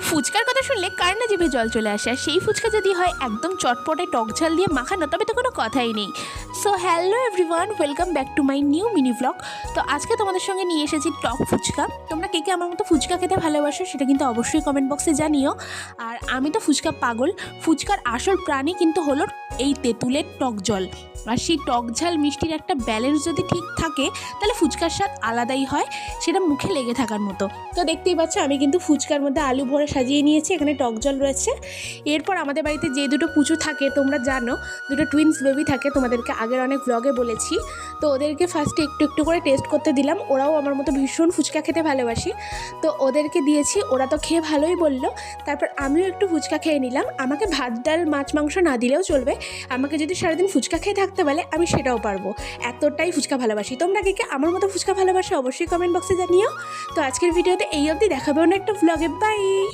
ফুচকার কথা শুনলে কার না জিভে জল চলে আসে, আর সেই ফুচকা যদি হয় একদম চটপটে টক ঝাল দিয়ে মাখানো, তবে তো কোনো কথাই নেই। So hello everyone, welcome back to my new mini blog. তো আজকে তোমাদের সঙ্গে নিয়ে এসেছি টক ফুচকা। তোমরা কে কে আমার মতো ফুচকা খেতে ভালোবাসো সেটা কিন্তু অবশ্যই কমেন্ট বক্সে জানিও। আর আমি তো ফুচকা পাগল। ফুচকার আসল প্রাণী কিন্তু হলো এই তেঁতুলের টক জল। আর সেই টক ঝাল মিষ্টির একটা ব্যালেন্স যদি ঠিক থাকে তাহলে ফুচকার স্বাদ আলাদাই হয়, সেটা মুখে লেগে থাকার মতো। তো দেখতেই পাচ্ছ আমি কিন্তু ফুচকার মধ্যে আলু ভরে সাজিয়ে নিয়েছি, এখানে টক জল রয়েছে। এরপর আমাদের বাড়িতে যে দুটো পুচু থাকে তোমরা জানো, দুটো টুইন্স বেবি থাকে, তোমাদেরকে আগের অনেক ব্লগে বলেছি। তো ওদেরকে ফার্স্টে একটু একটু করে টেস্ট করতে দিলাম। ওরাও আমার মতো ভীষণ ফুচকা খেতে ভালোবাসি, তো ওদেরকে দিয়েছি। ওরা তো খেয়ে ভালোই বললো। তারপর আমিও একটু ফুচকা খেয়ে নিলাম। আমাকে ভাত ডাল মাছ মাংস না দিলেও চলবে, আমাকে যদি সারাদিন ফুচকা খেয়ে থাকতে বলে আমি সেটাও পারবো, এতটাই ফুচকা ভালোবাসি। তোমরা কে আমার মতো ফুচকা ভালোবাসো অবশ্যই কমেন্ট বক্সে জানিও। তো আজকের ভিডিওতে এই অবধি, দেখাবে অন্য একটা ব্লগে। বাই।